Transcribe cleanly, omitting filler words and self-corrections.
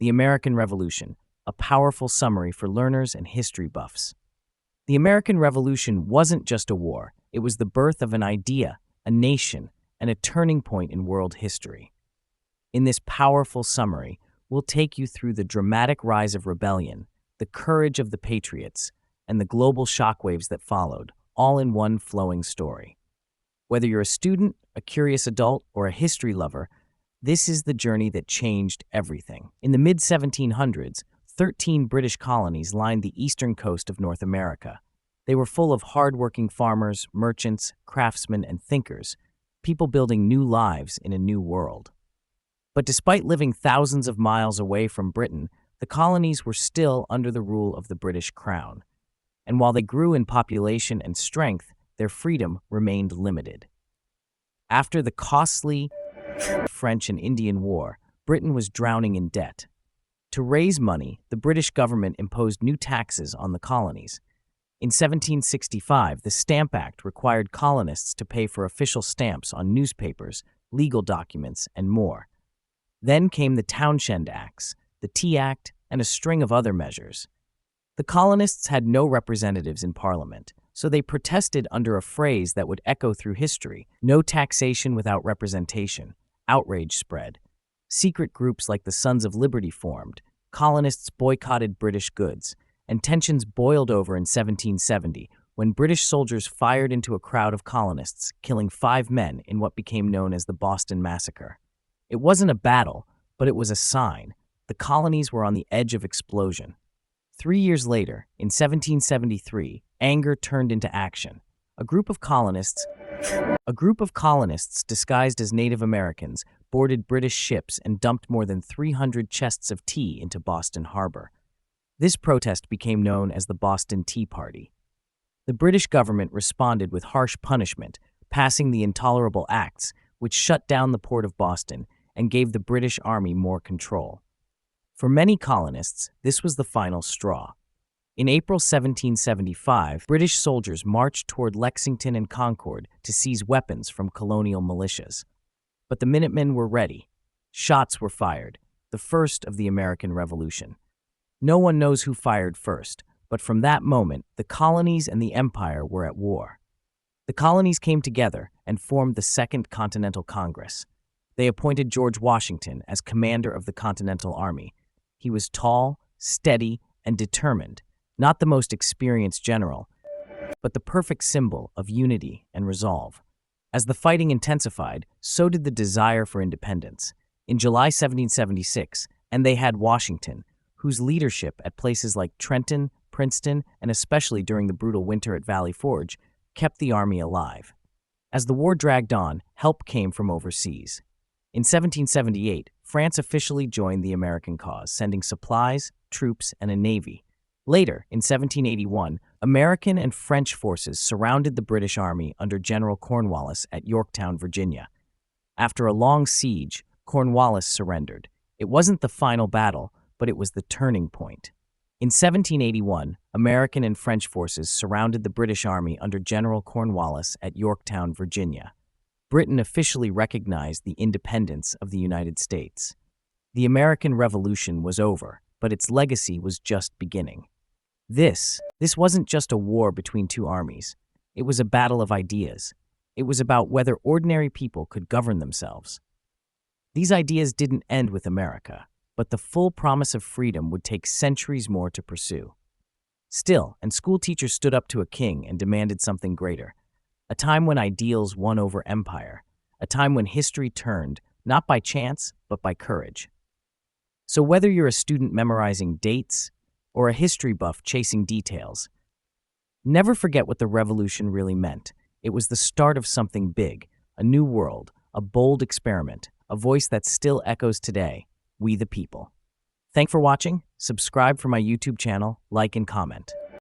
The American Revolution, a powerful summary for learners and history buffs. The American Revolution wasn't just a war, it was the birth of an idea, a nation, and a turning point in world history. In this powerful summary, we'll take you through the dramatic rise of rebellion, the courage of the patriots, and the global shockwaves that followed, all in one flowing story. Whether you're a student, a curious adult, or a history lover, this is the journey that changed everything. In the mid-1700s, 13 British colonies lined the eastern coast of North America. They were full of hard-working farmers, merchants, craftsmen, and thinkers, people building new lives in a new world. But despite living thousands of miles away from Britain, the colonies were still under the rule of the British Crown. And while they grew in population and strength, their freedom remained limited. After the costly French and Indian War, Britain was drowning in debt. To raise money, the British government imposed new taxes on the colonies. In 1765, the Stamp Act required colonists to pay for official stamps on newspapers, legal documents, and more. Then came the Townshend Acts, the Tea Act, and a string of other measures. The colonists had no representatives in Parliament, so they protested under a phrase that would echo through history: no taxation without representation. Outrage spread. Secret groups like the Sons of Liberty formed. Colonists boycotted British goods, and tensions boiled over in 1770 when British soldiers fired into a crowd of colonists, killing 5 men in what became known as the Boston Massacre. It wasn't a battle, but it was a sign. The colonies were on the edge of explosion. 3 years later, in 1773, anger turned into action. A group of colonists disguised as Native Americans boarded British ships and dumped more than 300 chests of tea into Boston Harbor. This protest became known as the Boston Tea Party. The British government responded with harsh punishment, passing the Intolerable Acts, which shut down the port of Boston and gave the British Army more control. For many colonists, this was the final straw. In April 1775, British soldiers marched toward Lexington and Concord to seize weapons from colonial militias. But the Minutemen were ready. Shots were fired, the first of the American Revolution. No one knows who fired first, but from that moment, the colonies and the empire were at war. The colonies came together and formed the Second Continental Congress. They appointed George Washington as commander of the Continental Army. He was tall, steady, and determined, not the most experienced general, but the perfect symbol of unity and resolve. As the fighting intensified, so did the desire for independence. In July 1776, and they had Washington, whose leadership at places like Trenton, Princeton, and especially during the brutal winter at Valley Forge, kept the army alive. As the war dragged on, help came from overseas. In 1778, France officially joined the American cause, sending supplies, troops, and a navy. Later, in 1781, American and French forces surrounded the British Army under General Cornwallis at Yorktown, Virginia. After a long siege, Cornwallis surrendered. It wasn't the final battle, but it was the turning point. In 1781, American and French forces surrounded the British Army under General Cornwallis at Yorktown, Virginia. Britain officially recognized the independence of the United States. The American Revolution was over, but its legacy was just beginning. This wasn't just a war between two armies. It was a battle of ideas. It was about whether ordinary people could govern themselves. These ideas didn't end with America, but the full promise of freedom would take centuries more to pursue. Still, and school teachers stood up to a king and demanded something greater. A time when ideals won over empire. A time when history turned, not by chance, but by courage. So whether you're a student memorizing dates or a history buff chasing details, never forget what the revolution really meant. It was the start of something big, a new world, a bold experiment, a voice that still echoes today, we the people. Thanks for watching. Subscribe for my YouTube channel, like and comment.